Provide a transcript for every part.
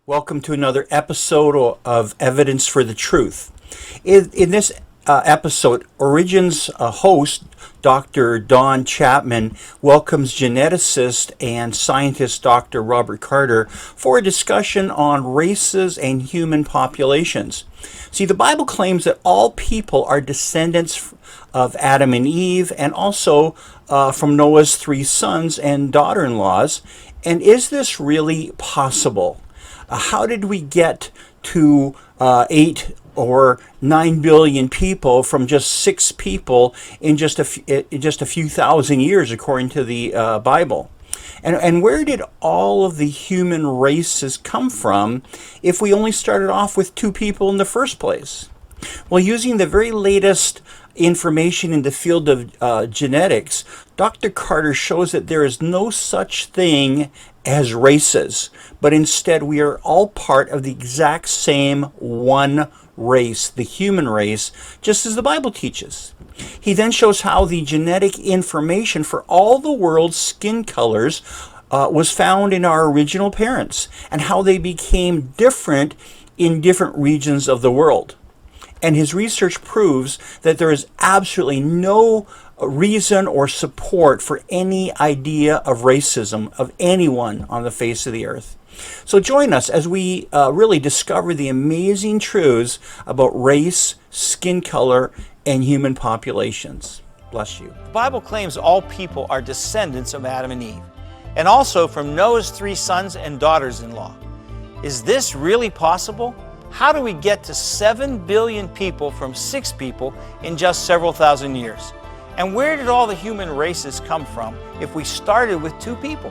Welcome to another episode of Evidence for the Truth. In this episode, Origin's host, Dr. Donn Chapman, welcomes geneticist and scientist Dr. Robert Carter for a discussion on races and human populations. See, the Bible claims that all people are descendants of Adam and Eve and also from Noah's 3 sons and daughter-in-laws. And is this really possible? How did we get to 8 or 9 billion people from just 6 people in just a few thousand years, according to the Bible? And where did all of the human races come from if we only started off with 2 people in the first place? Well, using the very latest information in the field of genetics, Dr. Carter shows that there is no such thing as races, but instead we are all part of the exact same one race, the human race, just as the Bible teaches. He then shows how the genetic information for all the world's skin colors was found in our original parents, and how they became different in different regions of the world. And his research proves that there is absolutely no reason or support for any idea of racism of anyone on the face of the earth. So join us as we really discover the amazing truths about race, skin color, and human populations. Bless you. The Bible claims all people are descendants of Adam and Eve, and also from Noah's 3 sons and daughters-in-law. Is this really possible? How do we get to 7 billion people from 6 people in just several thousand years? And where did all the human races come from if we started with 2 people?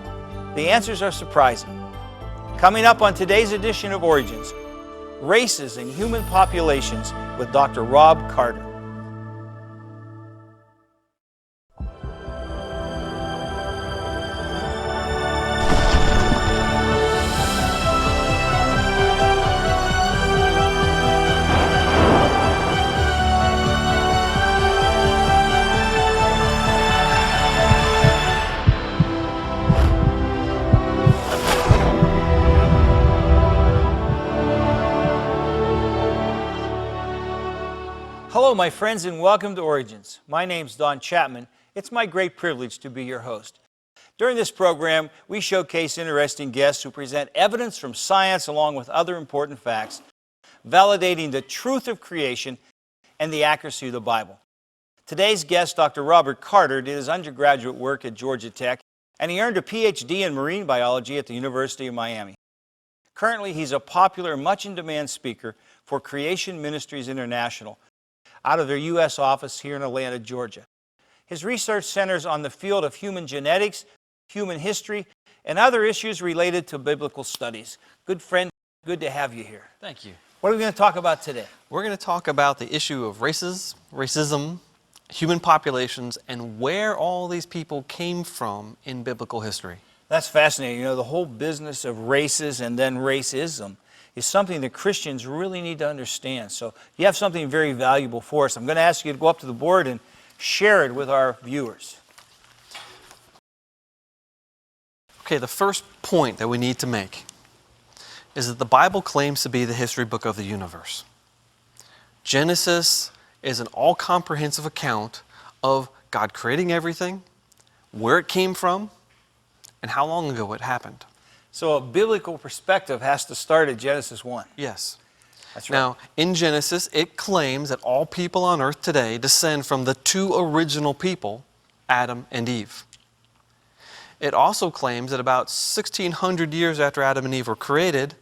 The answers are surprising. Coming up on today's edition of Origins, Races and Human Populations with Dr. Rob Carter. Hello, my friends, and welcome to Origins. My name's Donn Chapman. It's my great privilege to be your host. During this program, we showcase interesting guests who present evidence from science along with other important facts, validating the truth of creation and the accuracy of the Bible. Today's guest, Dr. Robert Carter, did his undergraduate work at Georgia Tech, and he earned a PhD in marine biology at the University of Miami. Currently, he's a popular and much in-demand speaker for Creation Ministries International, out of their U.S. office here in Atlanta, Georgia. His research centers on the field of human genetics, human history, and other issues related to biblical studies. Good friend, good to have you here. Thank you. What are we going to talk about today? We're going to talk about the issue of races, racism, human populations, and where all these people came from in biblical history. That's fascinating. You know, the whole business of races and then racism is something that Christians really need to understand. So you have something very valuable for us. I'm going to ask you to go up to the board and share it with our viewers. Okay, the first point that we need to make is that the Bible claims to be the history book of the universe. Genesis is an all-comprehensive account of God creating everything, where it came from, and how long ago it happened. So a biblical perspective has to start at Genesis 1. Yes. That's right. Now, in Genesis, it claims that all people on earth today descend from the 2 original people, Adam and Eve. It also claims that about 1,600 years after Adam and Eve were created,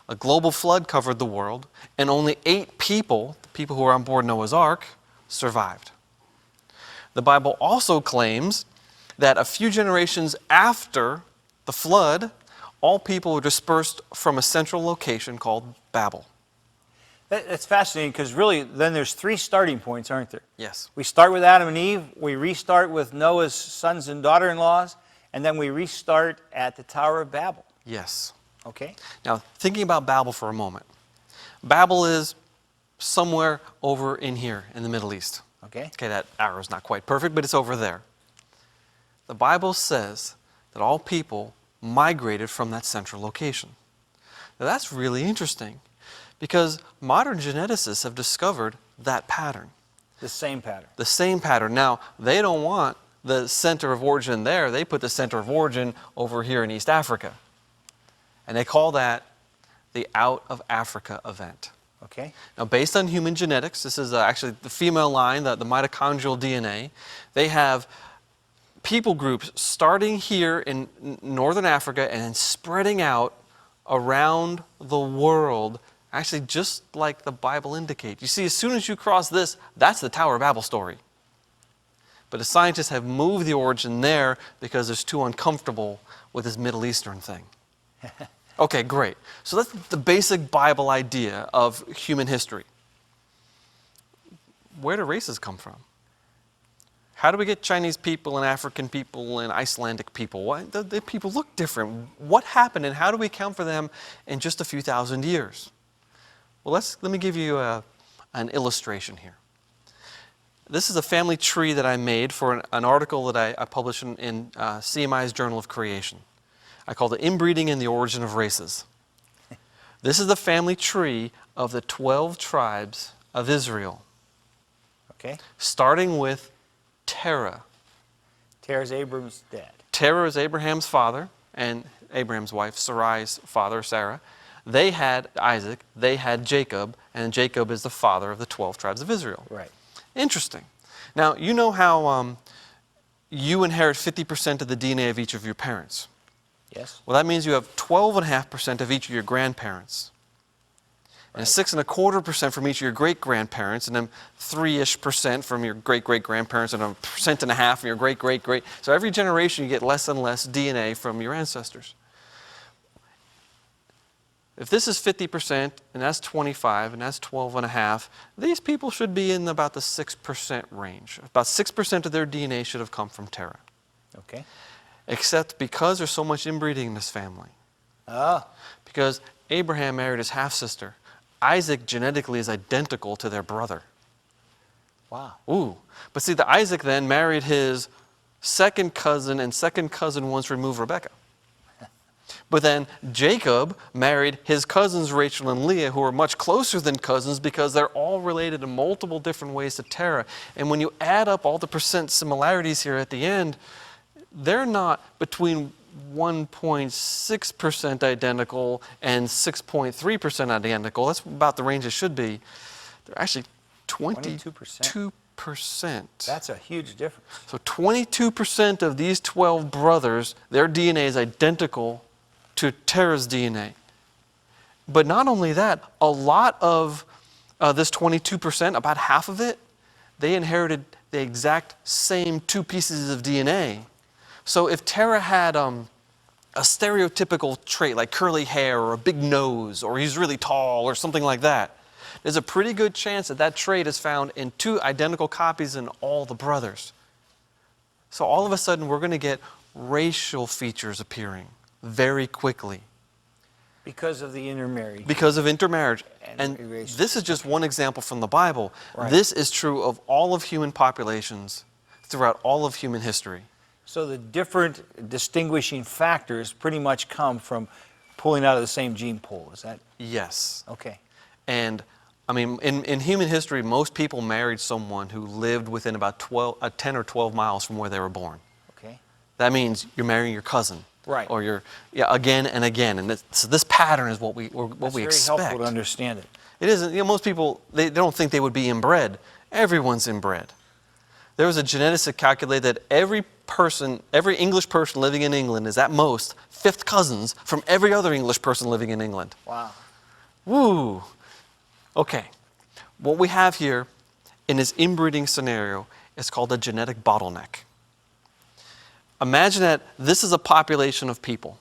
a global flood covered the world, and only 8 people, the people who were on board Noah's Ark, survived. The Bible also claims that a few generations after the flood, all people were dispersed from a central location called Babel. That's fascinating because really then there's 3 starting points, aren't there? Yes. We start with Adam and Eve, we restart with Noah's sons and daughter-in-laws, and then we restart at the Tower of Babel. Yes. Okay? Now, thinking about Babel for a moment. Babel is somewhere over in here in the Middle East. Okay. Okay, that arrow's not quite perfect, but it's over there. The Bible says that all people migrated from that central location. Now that's really interesting because modern geneticists have discovered that pattern. The same pattern. The same pattern. Now, they don't want the center of origin there. They put the center of origin over here in East Africa. And they call that the out of Africa event. Okay. Now, based on human genetics, this is actually the female line, the mitochondrial DNA. They have people groups starting here in northern Africa and then spreading out around the world, actually just like the Bible indicates. You see, as soon as you cross this, that's the Tower of Babel story. But the scientists have moved the origin there because it's too uncomfortable with this Middle Eastern thing. Okay, great. So that's the basic Bible idea of human history. Where do races come from? How do we get Chinese people and African people and Icelandic people? Why, the people look different. What happened and how do we account for them in just a few thousand years? Well, let me give you an illustration here. This is a family tree that I made for an article that I published in CMI's Journal of Creation. I called it Inbreeding and the Origin of Races. This is the family tree of the 12 tribes of Israel. Okay. Starting with Terah. Terah's Abram's dad. Terah is Abraham's father and Abraham's wife, Sarai's father, Sarah. They had Isaac, they had Jacob, and Jacob is the father of the 12 tribes of Israel. Right. Interesting. Now, you know how you inherit 50% of the DNA of each of your parents. Yes. Well, that means you have 12.5% of each of your grandparents. And 6.25% from each of your great-grandparents, and then 3-ish% from your great-great-grandparents, and 1.5% from your great-great-great. So every generation you get less and less DNA from your ancestors. If this is 50%, and that's 25, and that's 12.5, these people should be in about the 6% range. About 6% of their DNA should have come from Terah. Okay. Except because there's so much inbreeding in this family. Ah. Because Abraham married his half-sister. Isaac genetically is identical to their brother. Wow. Ooh. But see, the Isaac then married his second cousin, and second cousin once removed Rebekah. But then Jacob married his cousins Rachel and Leah, who are much closer than cousins because they're all related in multiple different ways to Terah. And when you add up all the percent similarities here at the end, they're not between 1.6% identical and 6.3% identical. That's about the range it should be. They're actually 22%. That's a huge difference. So 22% of these 12 brothers, their DNA is identical to Terah's DNA. But not only that, a lot of this 22%, about half of it, they inherited the exact same 2 pieces of DNA. So if Terah had a stereotypical trait like curly hair or a big nose or he's really tall or something like that, there's a pretty good chance that that trait is found in 2 identical copies in all the brothers. So all of a sudden we're going to get racial features appearing very quickly. Because of the intermarriage. Because of intermarriage. And this is just one example from the Bible. Right. This is true of all of human populations throughout all of human history. So the different distinguishing factors pretty much come from pulling out of the same gene pool. Is that? Yes. Okay. And I mean, in human history, most people married someone who lived within about 10 or 12 miles from where they were born. Okay. That means you're marrying your cousin. Right. Or you're, again and again. And so this pattern is what we expect. That's very helpful to understand it. It isn't, most people, they don't think they would be inbred. Everyone's inbred. There was a geneticist that calculated that every English person living in England is at most 5th cousins from every other English person living in England. Wow. Woo! Okay. What we have here in this inbreeding scenario is called a genetic bottleneck. Imagine that this is a population of people.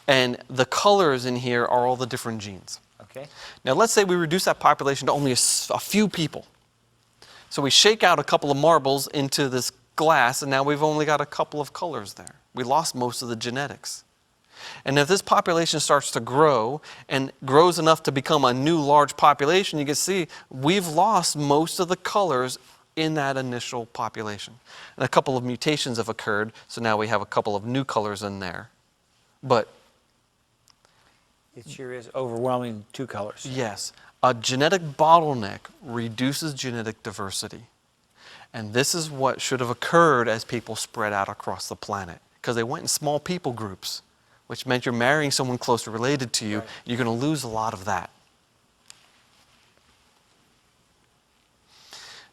And the colors in here are all the different genes. Okay. Now let's say we reduce that population to only a few people. So we shake out a couple of marbles into this glass, and now we've only got a couple of colors there. We lost most of the genetics. And if this population starts to grow and grows enough to become a new large population, you can see we've lost most of the colors in that initial population. And a couple of mutations have occurred, so now we have a couple of new colors in there. But It sure is overwhelming two colors. Yes. A genetic bottleneck reduces genetic diversity. And this is what should have occurred as people spread out across the planet. Because they went in small people groups, which meant you're marrying someone closely related to you. Right. You're going to lose a lot of that.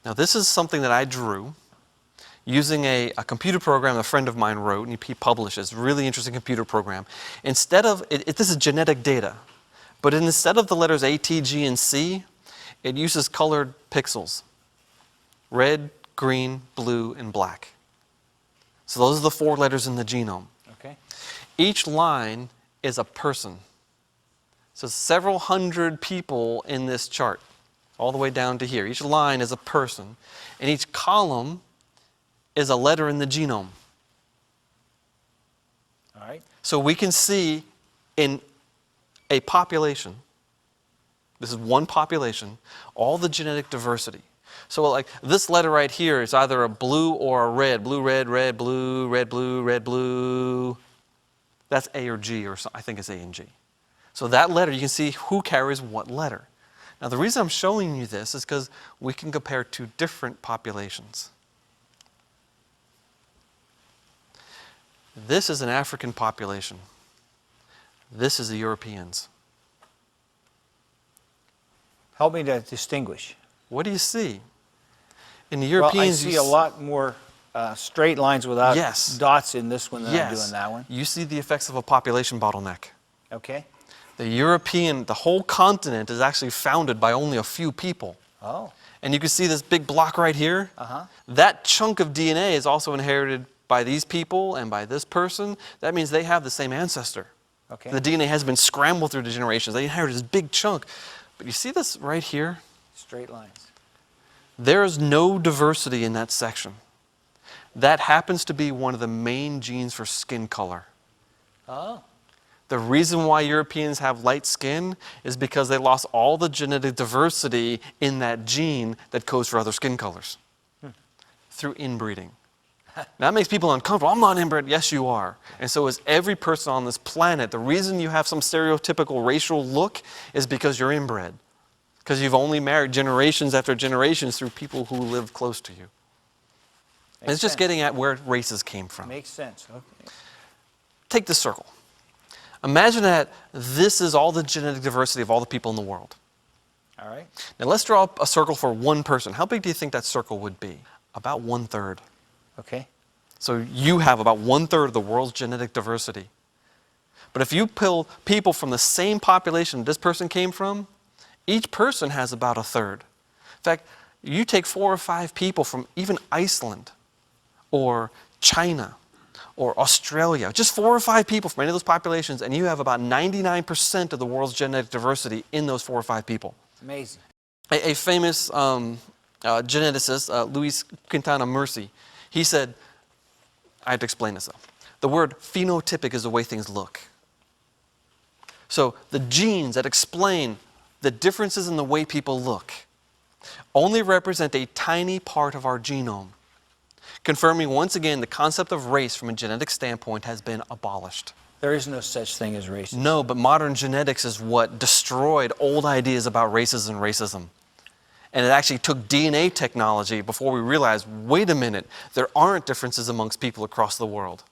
Now, this is something that I drew using a computer program a friend of mine wrote, and he published. It's a really interesting computer program. Instead of, this is genetic data, but instead of the letters A, T, G, and C, it uses colored pixels. Red, green, blue, and black. So those are the 4 letters in the genome. Okay. Each line is a person. So several hundred people in this chart, all the way down to here. Each line is a person, and each column is a letter in the genome. All right. So we can see in a population, this is one population, all the genetic diversity. So like this letter right here is either a blue or a red. Blue, red, red, blue, red, blue, red, blue. That's A or G, or I think it's A and G. So that letter, you can see who carries what letter. Now the reason I'm showing you this is because we can compare 2 different populations. This is an African population. This is the Europeans. Help me to distinguish. What do you see? In the Well, Europeans, I see a lot more straight lines without Yes. dots in this one than I do Yes. in that one. You see the effects of a population bottleneck. Okay. The whole continent is actually founded by only a few people. Oh. And you can see this big block right here. Uh-huh. That chunk of DNA is also inherited by these people and by this person. That means they have the same ancestor. Okay. The DNA has been scrambled through the generations. They inherited this big chunk. But you see this right here? Straight lines. There is no diversity in that section. That happens to be one of the main genes for skin color. Oh. The reason why Europeans have light skin is because they lost all the genetic diversity in that gene that codes for other skin colors through inbreeding. Now that makes people uncomfortable. I'm not inbred. Yes, you are. And so is every person on this planet. The reason you have some stereotypical racial look is because you're inbred. Because you've only married generations after generations through people who live close to you. And it's just getting at where races came from. Makes sense. Okay. Take this circle. Imagine that this is all the genetic diversity of all the people in the world. All right. Now let's draw a circle for one person. How big do you think that circle would be? About 1/3. Okay. So you have about 1/3 of the world's genetic diversity. But if you pull people from the same population this person came from, each person has about 1/3. In fact, you take 4 or 5 people from even Iceland or China or Australia, just 4 or 5 people from any of those populations, and you have about 99% of the world's genetic diversity in those 4 or 5 people. Amazing. A famous geneticist, Luis Quintana Murci, he said, I have to explain this though. The word phenotypic is the way things look. So the genes that explain the differences in the way people look only represent a tiny part of our genome, confirming once again the concept of race from a genetic standpoint has been abolished. There is no such thing as racism. No, but modern genetics is what destroyed old ideas about races and racism. And it actually took DNA technology before we realized, wait a minute, there aren't differences amongst people across the world.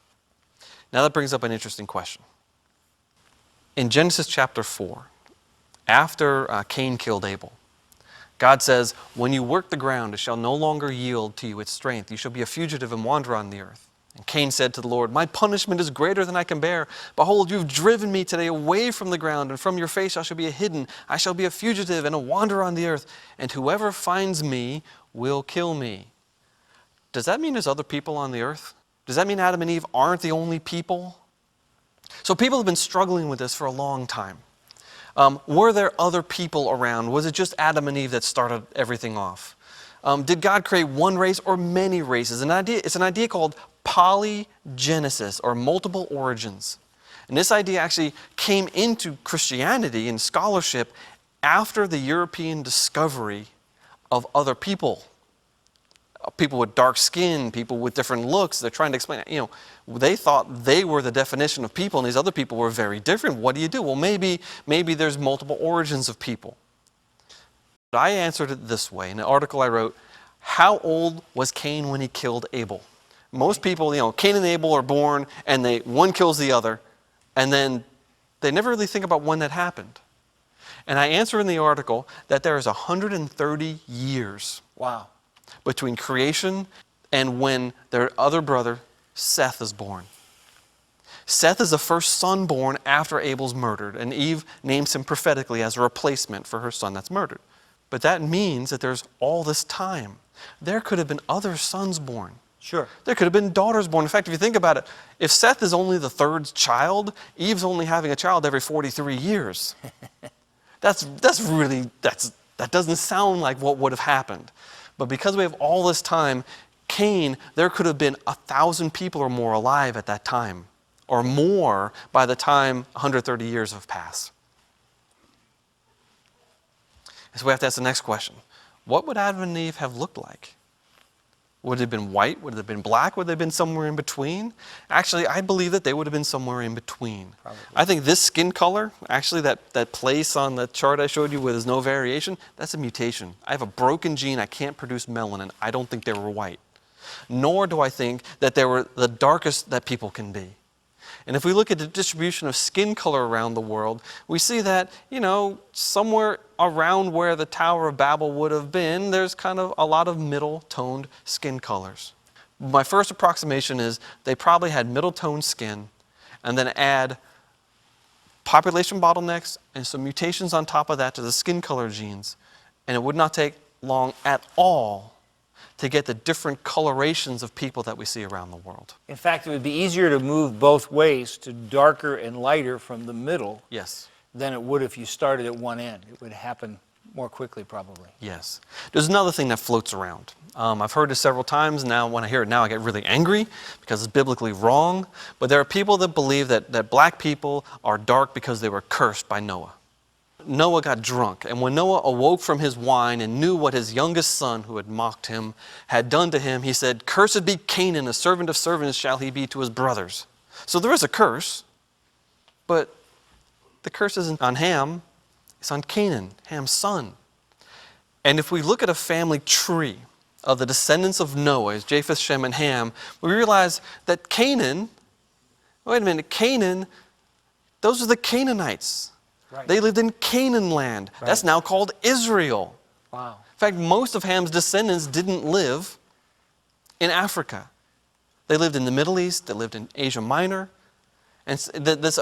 Now that brings up an interesting question. In Genesis chapter 4, after Cain killed Abel, God says, when you work the ground, it shall no longer yield to you its strength. You shall be a fugitive and wander on the earth. And Cain said to the Lord, my punishment is greater than I can bear. Behold, you've driven me today away from the ground, and from your face I shall be hidden. I shall be a fugitive and a wanderer on the earth, and whoever finds me will kill me. Does that mean there's other people on the earth? Does that mean Adam and Eve aren't the only people? So people have been struggling with this for a long time. Were there other people around? Was it just Adam and Eve that started everything off? Did God create one race or many races? It's an idea called polygenesis, or multiple origins. And this idea actually came into Christianity and scholarship after the European discovery of other people. people with dark skin, people with different looks. They're trying to explain it. They thought they were the definition of people, and these other people were very different. What do you do? Well, maybe there's multiple origins of people. But I answered it this way. In an article I wrote, how old was Cain when he killed Abel? Most people, Cain and Abel are born, and one kills the other, and then they never really think about when that happened. And I answer in the article that there is 130 years. Wow. Between creation and when their other brother, Seth, is born. Seth is the first son born after Abel's murdered, and Eve names him prophetically as a replacement for her son that's murdered. But that means that there's all this time. There could have been other sons born. Sure. There could have been daughters born. In fact, if you think about it, if Seth is only the third child, Eve's only having a child every 43 years. That doesn't sound like what would have happened. But because we have all this time, Cain, there could have been 1,000 people or more alive at that time, or more by the time 130 years have passed. And so we have to ask the next question. What would Adam and Eve have looked like? Would it have been white? Would it have been black? Would they have been somewhere in between? Actually, I believe that they would have been somewhere in between. Probably. I think this skin color, actually that place on the chart I showed you where there's no variation, that's a mutation. I have a broken gene. I can't produce melanin. I don't think they were white. Nor do I think that they were the darkest that people can be. And if we look at the distribution of skin color around the world, we see that, somewhere around where the Tower of Babel would have been, there's kind of a lot of middle-toned skin colors. My first approximation is they probably had middle-toned skin, and then add population bottlenecks and some mutations on top of that to the skin color genes, and it would not take long at all to get the different colorations of people that we see around the world. In fact, it would be easier to move both ways to darker and lighter from the middle. Yes. Than it would if you started at one end. It would happen more quickly, probably. Yes. There's another thing that floats around. I've heard it several times. Now, when I hear it now, I get really angry because it's biblically wrong. But there are people that believe that black people are dark because they were cursed by Noah. Noah got drunk, and when Noah awoke from his wine and knew what his youngest son, who had mocked him, had done to him, he said, "Cursed be Canaan, a servant of servants shall he be to his brothers." So there is a curse, but the curse isn't on Ham, it's on Canaan, Ham's son. And if we look at a family tree of the descendants of Noah, as Japheth, Shem, and Ham, we realize that Canaan, those are the Canaanites. Right. They lived in Canaan land. Right. That's now called Israel. Wow. In fact, most of Ham's descendants didn't live in Africa. They lived in the Middle East, they lived in Asia Minor. And this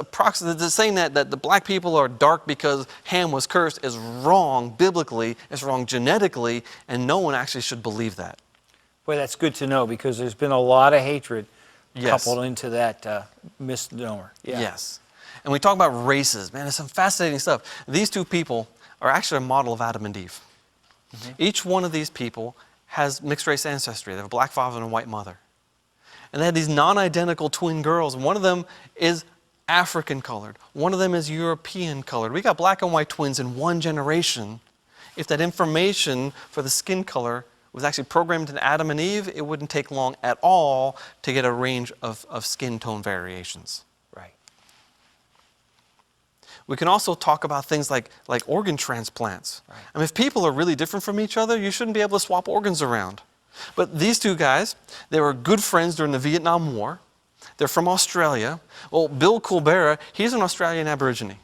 saying that the black people are dark because Ham was cursed is wrong biblically, it's wrong genetically, and no one actually should believe that. Boy, that's good to know because there's been a lot of hatred Yes. coupled into that misnomer. Yeah. Yes. And we talk about races. Man, there's some fascinating stuff. These two people are actually a model of Adam and Eve. Mm-hmm. Each one of these people has mixed race ancestry. They have a black father and a white mother. And they had these non-identical twin girls. One of them is African colored. One of them is European colored. We got black and white twins in one generation. If that information for the skin color was actually programmed in Adam and Eve, it wouldn't take long at all to get a range of skin tone variations. Right. We can also talk about things like organ transplants. Right. I mean, if people are really different from each other, you shouldn't be able to swap organs around. But these two guys, they were good friends during the Vietnam War. They're from Australia. Well, Bill Colbert, he's an Australian Aborigine.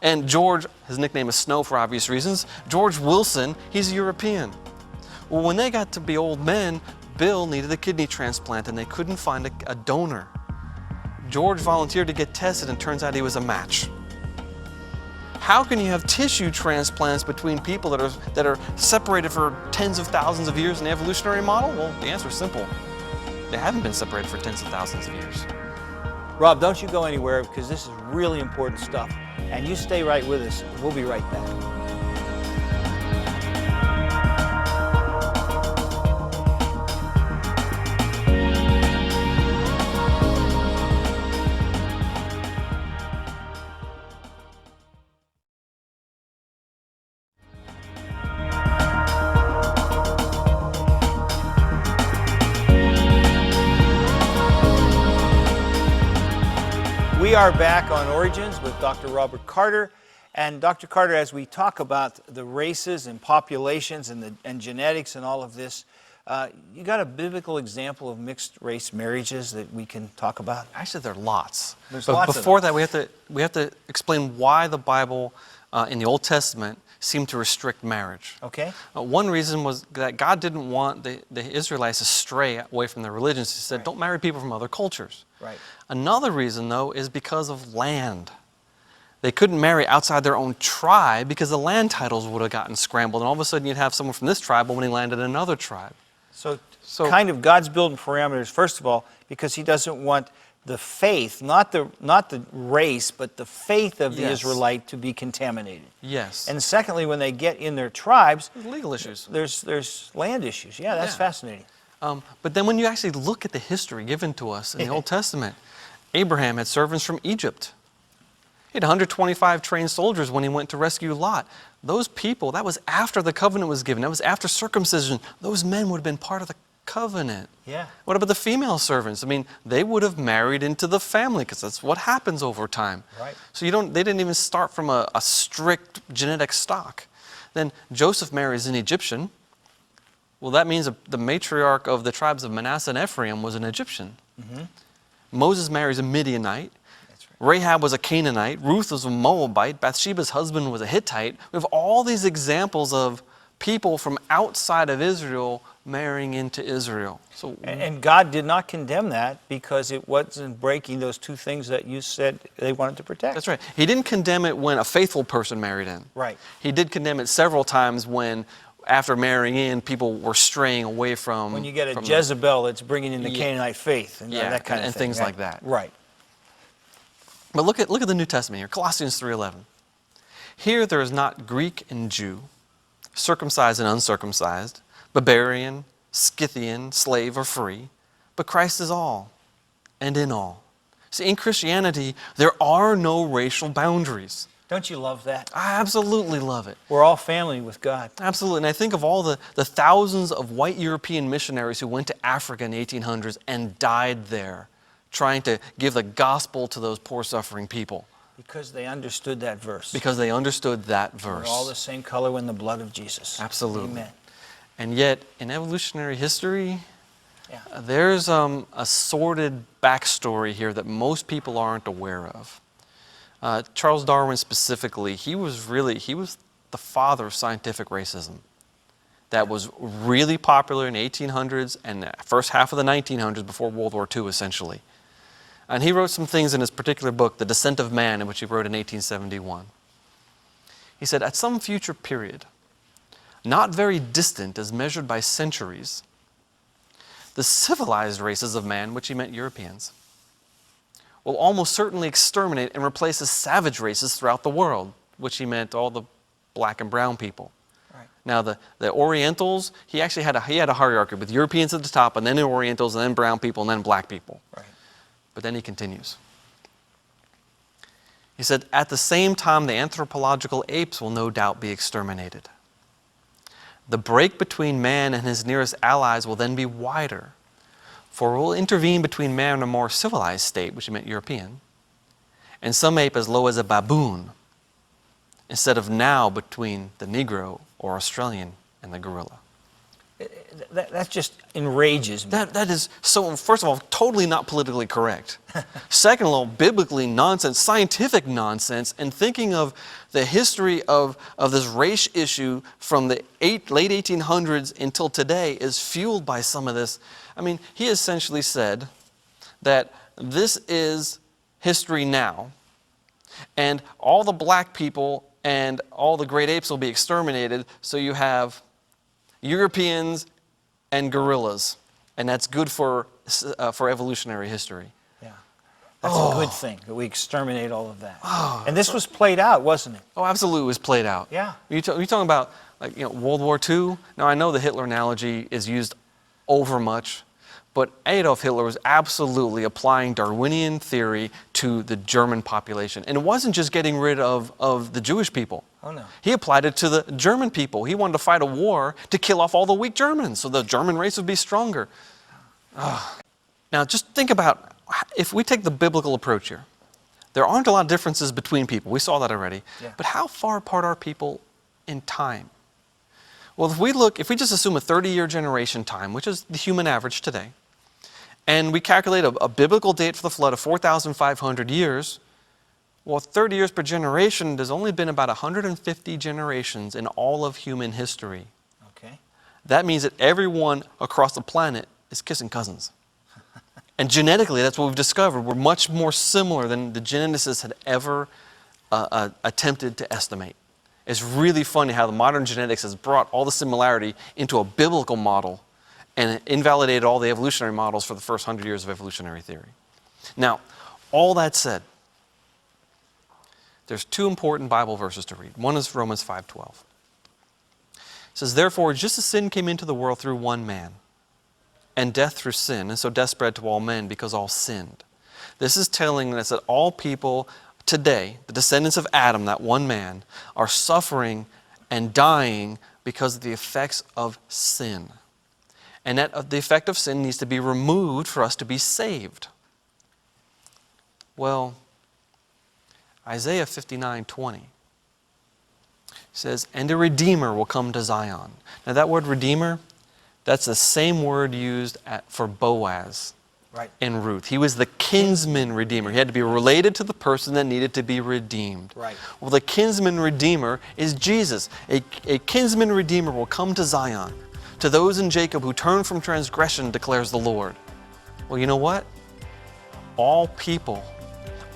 And George, his nickname is Snow for obvious reasons, George Wilson, he's a European. Well, when they got to be old men, Bill needed a kidney transplant and they couldn't find a donor. George volunteered to get tested and turns out he was a match. How can you have tissue transplants between people that are separated for tens of thousands of years in the evolutionary model? Well, the answer is simple. They haven't been separated for tens of thousands of years. Rob, don't you go anywhere because this is really important stuff. And you stay right with us. We'll be right back. We are back on Origins with Dr. Robert Carter. And Dr. Carter, as we talk about the races and populations and genetics and all of this, you got a biblical example of mixed race marriages that we can talk about? Actually, there are lots. There's but lots of before them. that, we have to explain why the Bible in the Old Testament seemed to restrict marriage. Okay. One reason was that God didn't want the Israelites to stray away from their religions. He said, Right. don't marry people from other cultures. Right. Another reason, though, is because of land. They couldn't marry outside their own tribe because the land titles would have gotten scrambled, and all of a sudden you'd have someone from this tribe when he landed in another tribe. So So- kind of God's building parameters, first of all, because he doesn't want the faith, not the race, but the faith of the Yes. Israelite to be contaminated. Yes. And secondly, when they get in their tribes, legal issues. there's land issues. Yeah, that's Yeah. fascinating. But then when you actually look at the history given to us in the Old Testament, Abraham had servants from Egypt. He had 125 trained soldiers when he went to rescue Lot. Those people, that was after the covenant was given. That was after circumcision. Those men would have been part of the covenant. Yeah. What about the female servants? I mean, they would have married into the family because that's what happens over time. Right. So they didn't even start from a strict genetic stock. Then Joseph marries an Egyptian. Well, that means the matriarch of the tribes of Manasseh and Ephraim was an Egyptian. Mm-hmm. Moses marries a Midianite. That's right. Rahab was a Canaanite. Ruth was a Moabite. Bathsheba's husband was a Hittite. We have all these examples of people from outside of Israel marrying into Israel. So, And God did not condemn that because it wasn't breaking those two things that you said they wanted to protect. that's right. He didn't condemn it when a faithful person married in. Right. He did condemn it several times when, after marrying in, people were straying away from... When you get a from Jezebel that's bringing in the Yeah. Canaanite faith and Yeah, that kind of and thing. things right? like that. Right. But look at the New Testament here, Colossians 3:11. Here there is not Greek and Jew, circumcised and uncircumcised, barbarian, Scythian, slave or free, but Christ is all and in all. See, in Christianity, there are no racial boundaries. Don't you love that? I absolutely love it. We're all family with God. Absolutely. And I think of all the thousands of white European missionaries who went to Africa in the 1800s and died there, trying to give the gospel to those poor, suffering people. Because they understood that verse. Because they understood that verse. We're all the same color in the blood of Jesus. Absolutely. Amen. And yet, in evolutionary history, Yeah. there's a sordid backstory here that most people aren't aware of. Charles Darwin specifically, he was the father of scientific racism. That was really popular in the 1800s and the first half of the 1900s before World War II, essentially. And he wrote some things in his particular book, The Descent of Man, in which he wrote in 1871. He said, at some future period, not very distant as measured by centuries, the civilized races of man, which he meant Europeans, will almost certainly exterminate and replace the savage races throughout the world, which he meant all the black and brown people. Right. Now, the Orientals, he actually had a hierarchy with Europeans at the top, and then the Orientals, and then brown people, and then black people. Right. But then he continues. He said, at the same time, the anthropological apes will no doubt be exterminated. The break between man and his nearest allies will then be wider, for it will intervene between man and a more civilized state, which he meant European, and some ape as low as a baboon, instead of now between the Negro or Australian and the gorilla. That just enrages me. That is so, first of all, totally not politically correct. Second of all, biblically nonsense, scientific nonsense, and thinking of the history of this race issue from the late 1800s until today is fueled by some of this. I mean, he essentially said that this is history now, and all the black people and all the great apes will be exterminated, so you have Europeans and gorillas, and that's good for evolutionary history. Yeah. That's a good thing, that we exterminate all of that. And this was played out, wasn't it? Oh, absolutely, it was played out. Yeah. You're talking about, like, World War II. Now, I know the Hitler analogy is used over much, but Adolf Hitler was absolutely applying Darwinian theory to the German population. And it wasn't just getting rid of the Jewish people. Oh, no. He applied it to the German people. He wanted to fight a war to kill off all the weak Germans so the German race would be stronger. Now, just think about, if we take the biblical approach here, There aren't a lot of differences between people. We saw that already. Yeah. But how far apart are people in time? Well, if we just assume a 30-year generation time, which is the human average today, and we calculate a biblical date for the flood of 4,500 years, well, 30 years per generation, there's only been about 150 generations in all of human history. Okay. That means that everyone across the planet is kissing cousins. And genetically, that's what we've discovered. We're much more similar than the geneticists had ever attempted to estimate. It's really funny how the modern genetics has brought all the similarity into a biblical model and invalidated all the evolutionary models for the first 100 years of evolutionary theory. Now, all that said, there's two important Bible verses to read. One is Romans 5:12. It says, therefore, just as sin came into the world through one man, and death through sin, and so death spread to all men because all sinned. This is telling us that all people today, the descendants of Adam, that one man, are suffering and dying because of the effects of sin. And that the effect of sin needs to be removed for us to be saved. Well, Isaiah 59:20 says, and a Redeemer will come to Zion. Now that word Redeemer, that's the same word used for Boaz in Ruth. He was the kinsman redeemer. He had to be related to the person that needed to be redeemed. Right. Well, the kinsman redeemer is Jesus. A kinsman redeemer will come to Zion, to those in Jacob who turn from transgression, declares the Lord. Well, you know what? All people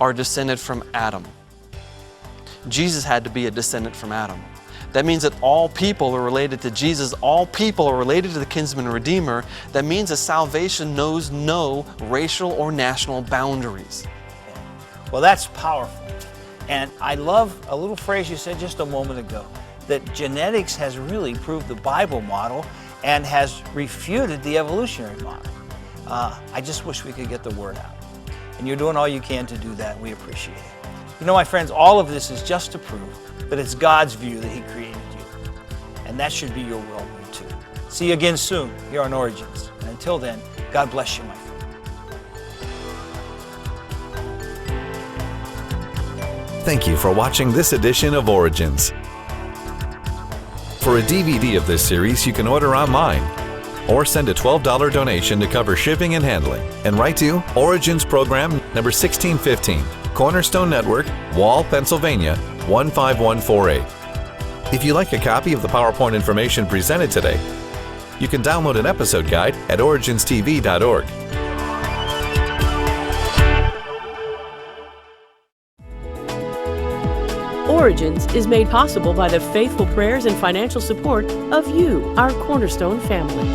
are descended from Adam. Jesus had to be a descendant from Adam. That means that all people are related to Jesus. All people are related to the kinsman redeemer. That means that salvation knows no racial or national boundaries. Well, that's powerful. And I love a little phrase you said just a moment ago, that genetics has really proved the Bible model and has refuted the evolutionary model. I just wish we could get the word out. And you're doing all you can to do that. We appreciate it. You know, my friends, all of this is just to prove that it's God's view that He created you. And that should be your worldview too. See you again soon here on Origins. And until then, God bless you, my friend. Thank you for watching this edition of Origins. For a DVD of this series, you can order online or send a $12 donation to cover shipping and handling, and write to Origins Program number 1615, Cornerstone Network, Wall, Pennsylvania 15148. If you like a copy of the PowerPoint information presented today, you can download an episode guide at originstv.org. Origins is made possible by the faithful prayers and financial support of you, our Cornerstone family.